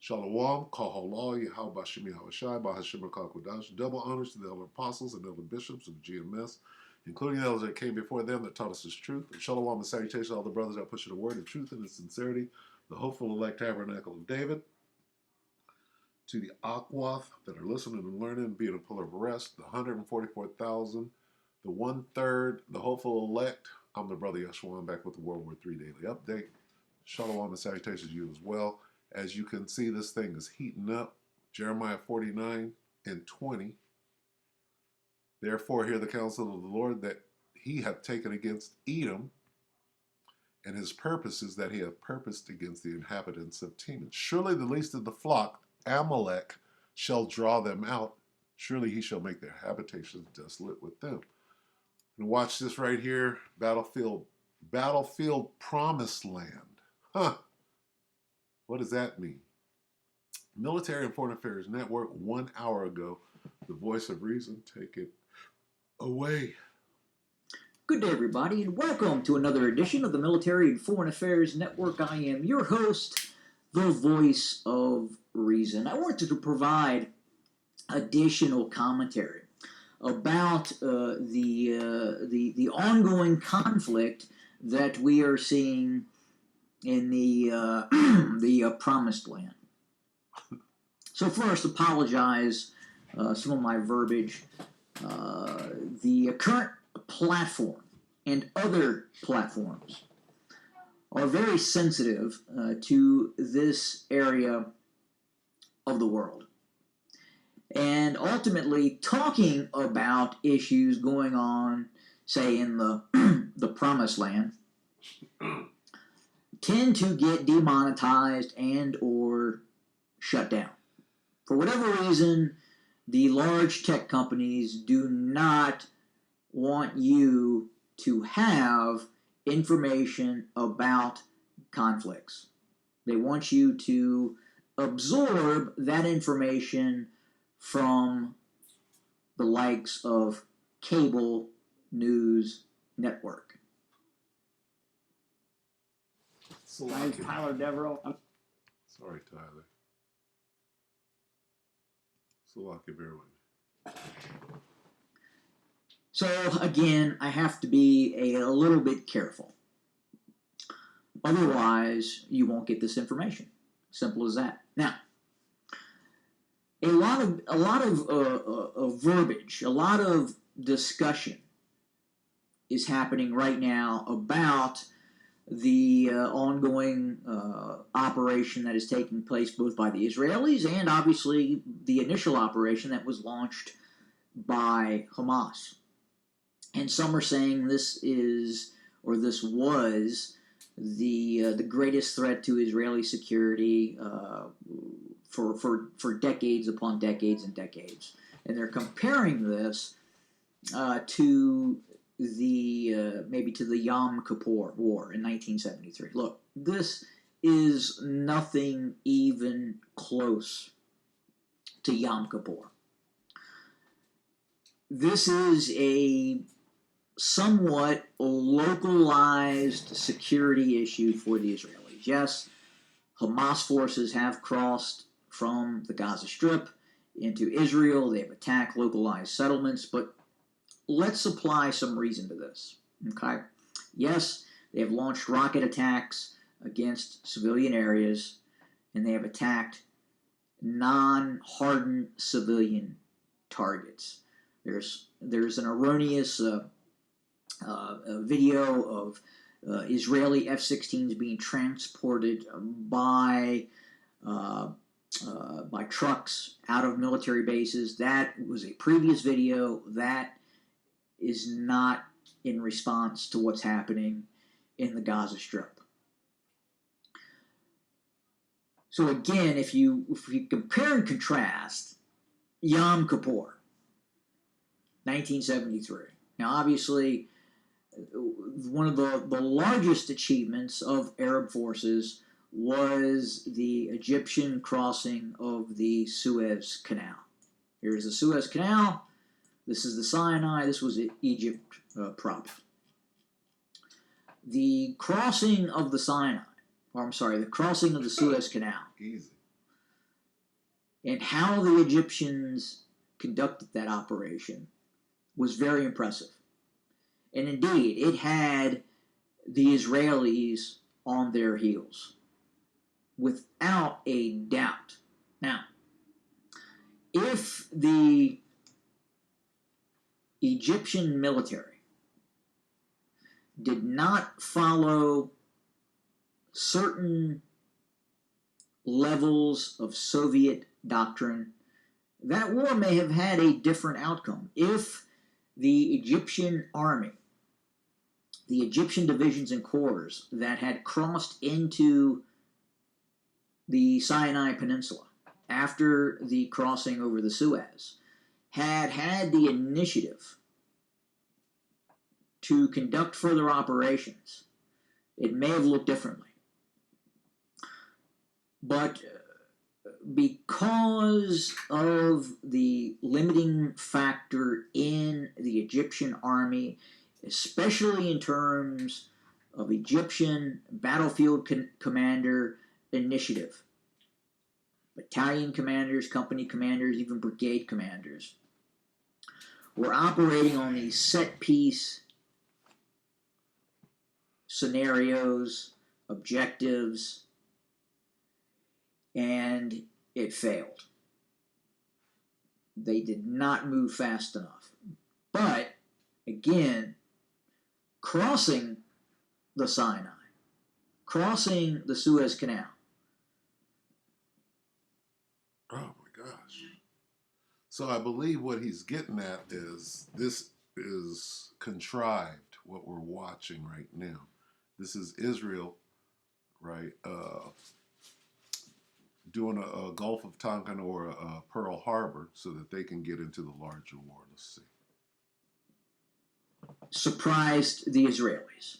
Shalom, Kahala, Yahweh Bashim Yahushai, Bahashim Kakodash. Double honors to the elder apostles and elder bishops of GMS, including the elders that came before them that taught us His truth. And Shalom and salutation to all the brothers that push the word of truth and its sincerity, the hopeful elect tabernacle of David. To the Akwath that are listening and learning, being a pillar of rest, the 144,000, the 1/3, the hopeful elect. I'm the brother Yeshua. I'm back with the WW3 Daily Update. Shalom and salutations to you as well. As you can see, this thing is heating up. Jeremiah 49:20. Therefore, hear the counsel of the Lord that He hath taken against Edom, and His purposes that He hath purposed against the inhabitants of Teman. Surely the least of the flock, Amalek, shall draw them out. Surely He shall make their habitations desolate with them. And watch this right here, battlefield promised land. Huh. What does that mean? Military and Foreign Affairs Network, 1 hour ago. The voice of reason, take it away. Good day, everybody, and welcome to another edition of the Military and Foreign Affairs Network. I am your host, the voice of reason. I wanted to provide additional commentary about the ongoing conflict that we are seeing in the Promised Land. So first, apologize some of my verbiage. The current platform and other platforms are very sensitive to this area of the world. And ultimately, talking about issues going on, say, in the, the Promised Land, tend to get demonetized and or shut down. For whatever reason, the large tech companies do not want you to have information about conflicts. They want you to absorb that information from the likes of cable news network. My name's Tyler Deverell. Sorry, Tyler. Salaki, bear with me. So again, I have to be a little bit careful. Otherwise, you won't get this information. Simple as that. Now, a lot of verbiage, a lot of discussion is happening right now about the ongoing operation that is taking place both by the Israelis and obviously the initial operation that was launched by Hamas. And some are saying this is, or this was, the greatest threat to Israeli security for decades upon decades and decades. And they're comparing this to maybe to the Yom Kippur War in 1973. Look, this is nothing even close to Yom Kippur. This is a somewhat localized security issue for the Israelis. Yes, Hamas forces have crossed from the Gaza Strip into Israel. They have attacked localized settlements, but let's apply some reason to this, okay? Yes, they have launched rocket attacks against civilian areas, and they have attacked non-hardened civilian targets. There's an erroneous video of Israeli F-16s being transported by trucks out of military bases. That was a previous video. That is not in response to what's happening in the Gaza Strip. So again, if you compare and contrast Yom Kippur, 1973. Now obviously, one of the largest achievements of Arab forces was the Egyptian crossing of the Suez Canal. Here's the Suez Canal. This is the Sinai. This was Egypt proper. The crossing of the Sinai, or I'm sorry, the crossing of the Suez Canal. Easy. And how the Egyptians conducted that operation was very impressive. And indeed, it had the Israelis on their heels, without a doubt. Now, if the Egyptian military did not follow certain levels of Soviet doctrine, that war may have had a different outcome. If the Egyptian army, the Egyptian divisions and corps that had crossed into the Sinai Peninsula after the crossing over the Suez had the initiative to conduct further operations, it may have looked differently. But because of the limiting factor in the Egyptian army, especially in terms of Egyptian battlefield commander initiative, battalion commanders, company commanders, even brigade commanders were operating on these set-piece scenarios, objectives, and it failed. They did not move fast enough. But, again, crossing the Sinai, crossing the Suez Canal. Oh my gosh. So I believe what he's getting at is this is contrived, what we're watching right now. This is Israel, right, doing a Gulf of Tonkin or a Pearl Harbor so that they can get into the larger war. Let's see. Surprised the Israelis.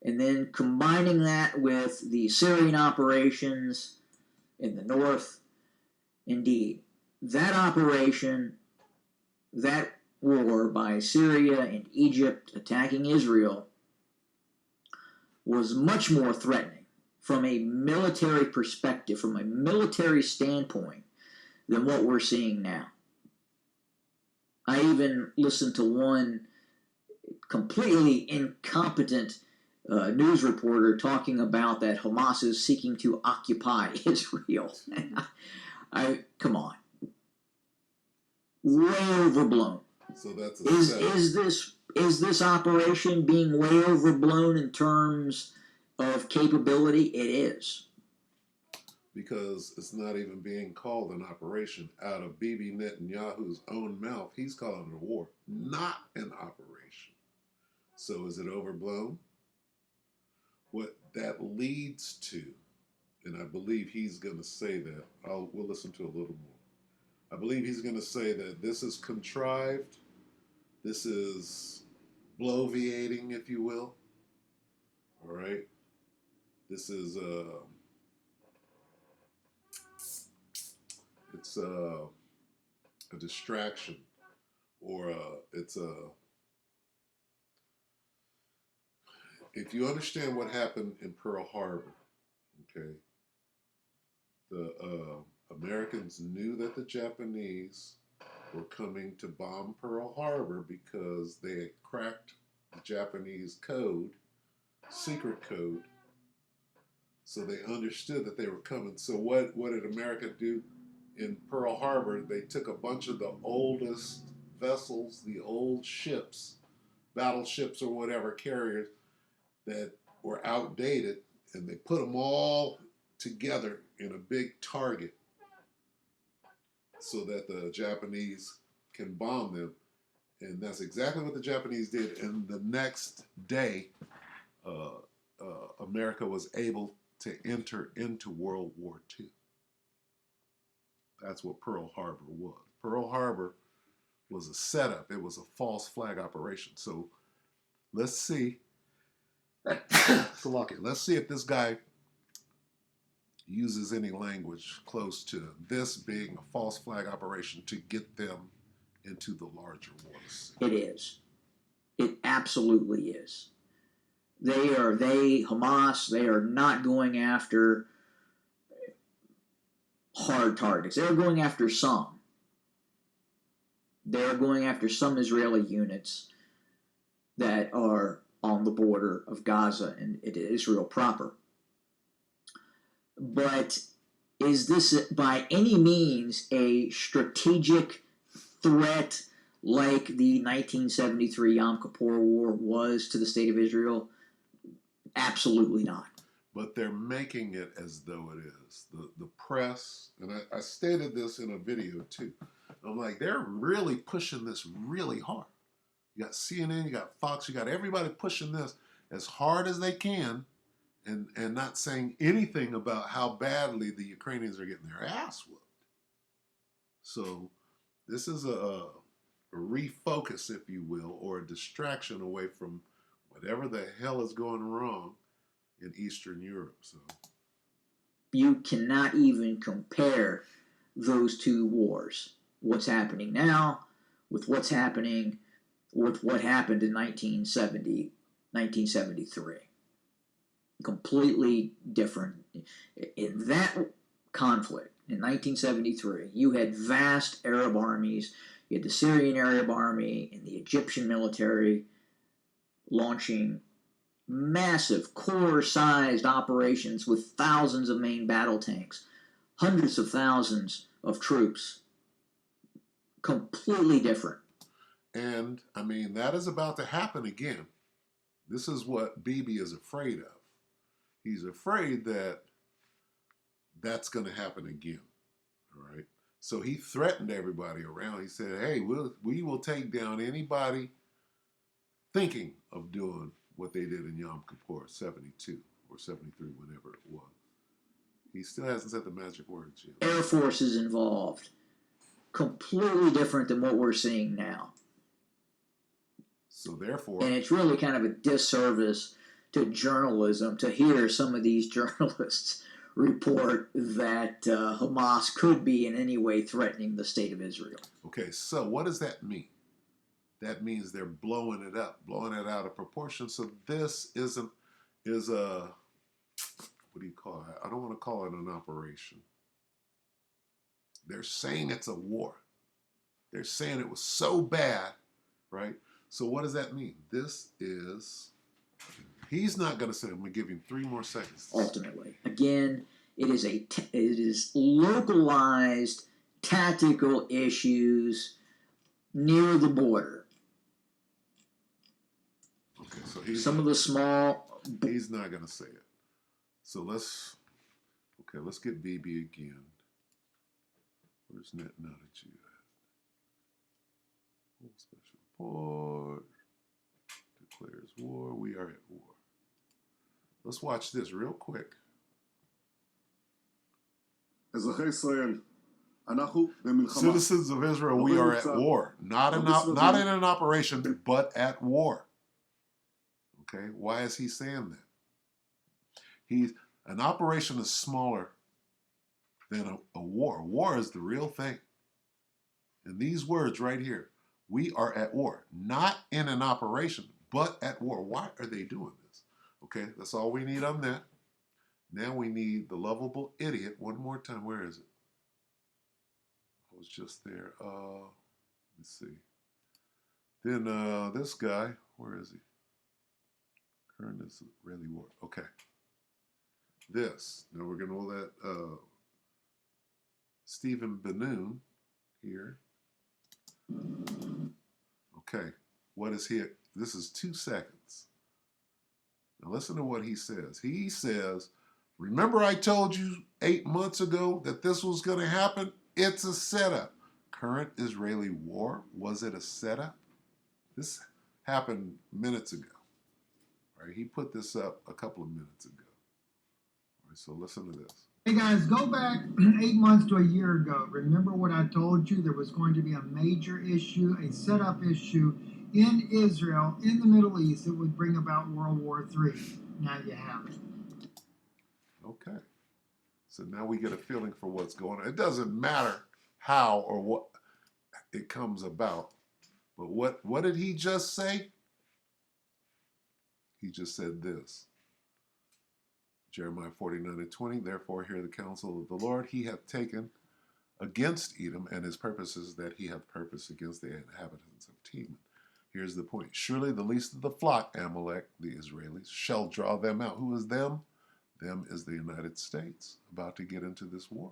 And then combining that with the Syrian operations in the north, indeed, that operation, that war by Syria and Egypt attacking Israel was much more threatening from a military perspective, from a military standpoint, than what we're seeing now. I even listened to one completely incompetent news reporter talking about that Hamas is seeking to occupy Israel. Come on. Way overblown. So that's a is this operation being way overblown in terms of capability? It is. Because it's not even being called an operation. Out of Bibi Netanyahu's own mouth, he's calling it a war, not an operation. So is it overblown? What that leads to, and I believe he's going to say that, we'll listen to a little more. I believe he's going to say that this is contrived, this is bloviating, if you will. All right? This is it's a distraction, or if you understand what happened in Pearl Harbor, okay, the Americans knew that the Japanese were coming to bomb Pearl Harbor because they had cracked the Japanese code, secret code, so they understood that they were coming. So what did America do in Pearl Harbor? They took a bunch of the oldest vessels, the old ships, battleships or whatever, carriers that were outdated, and they put them all together in a big target so that the Japanese can bomb them. And that's exactly what the Japanese did. And the next day, America was able to enter into World War II. That's what Pearl Harbor was. Pearl Harbor was a setup. It was a false flag operation. So let's see. Let's see if this guy uses any language close to this being a false flag operation to get them into the larger waters. It is. It absolutely is. Hamas, they are not going after hard targets. They're going after some. They're going after some Israeli units that are on the border of Gaza and Israel proper. But is this by any means a strategic threat like the 1973 Yom Kippur War was to the state of Israel? Absolutely not. But they're making it as though it is. The press, and I stated this in a video too. I'm like, they're really pushing this really hard. You got CNN, you got Fox, you got everybody pushing this as hard as they can, and not saying anything about how badly the Ukrainians are getting their ass whooped. So this is a refocus, if you will, or a distraction away from whatever the hell is going wrong in Eastern Europe. So you cannot even compare those two wars. What's happening now with what's happening with what happened in 1973. Completely different. In that conflict, in 1973, you had vast Arab armies. You had the Syrian Arab army and the Egyptian military launching massive Corps-sized operations with thousands of main battle tanks, hundreds of thousands of troops. Completely different. And, I mean, that is about to happen again. This is what Bibi is afraid of. He's afraid that that's going to happen again. All right? So he threatened everybody around. He said, hey, we will take down anybody thinking of doing what they did in Yom Kippur, 72 or 73, whenever it was. He still hasn't said the magic words yet. Air Force is involved. Completely different than what we're seeing now. So therefore... And it's really kind of a disservice to journalism to hear some of these journalists report that Hamas could be in any way threatening the state of Israel. Okay, so what does that mean? That means they're blowing it up, blowing it out of proportion. So this is a, what do you call it? I don't want to call it an operation. They're saying it's a war. They're saying it was so bad, right? So what does that mean? This is, he's not going to say, I'm going to give him 3 more seconds. Ultimately, again, it is localized tactical issues near the border. Okay, so some of the small. He's not going to say it. So let's get BB again. Where's Net Nut at you at? Special report. Declares war. We are at war. Let's watch this real quick. Citizens of Israel, we are at war. Not in an operation, but at war. Okay, why is he saying that? An operation is smaller than a war. War is the real thing. And these words right here, we are at war. Not in an operation, but at war. Why are they doing this? Okay, that's all we need on that. Now we need the lovable idiot one more time. Where is it? I was just there. Let's see. Then this guy, where is he? Current Israeli war. Okay. This. Now we're going to let Stephen Benoon here. Okay. What is he? This is 2 seconds. Now listen to what he says. He says, remember I told you 8 months ago that this was going to happen? It's a setup. Current Israeli war, was it a setup? This happened minutes ago. Right? He put this up a couple of minutes ago. All right, so listen to this. Hey guys, go back 8 months to a year ago. Remember what I told you? There was going to be a major issue, a setup issue in Israel, in the Middle East, that would bring about World War III. Now you have it. Okay. So now we get a feeling for what's going on. It doesn't matter how or what it comes about. But what did he just say? He just said this. Jeremiah 49:20, therefore hear the counsel of the Lord. He hath taken against Edom, and his purpose is that he hath purpose against the inhabitants of Teman. Here's the point. Surely the least of the flock, Amalek, the Israelis, shall draw them out. Who is them? Them is the United States, about to get into this war.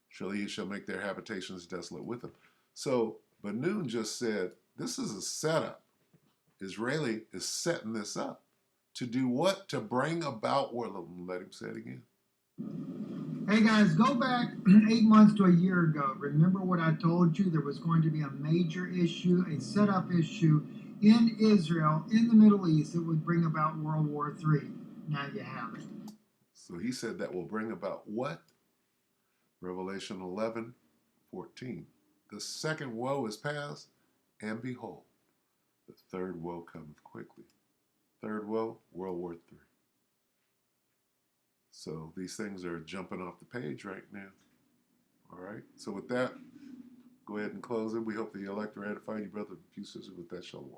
Surely he shall make their habitations desolate with them. So Banoon just said, this is a setup. Israeli is setting this up. To do what? To bring about war. Let him say it again. Hey guys, go back 8 months to a year ago. Remember what I told you? There was going to be a major issue, a setup issue in Israel, in the Middle East, that would bring about World War III. Now you have it. So he said that will bring about what? Revelation 11:14. The second woe is past, and behold, the third woe cometh quickly. Third woe, World War III. So these things are jumping off the page right now. All right. So with that, go ahead and close it. We hope that you elect or edify you, brother and few sisters. With that, shalom.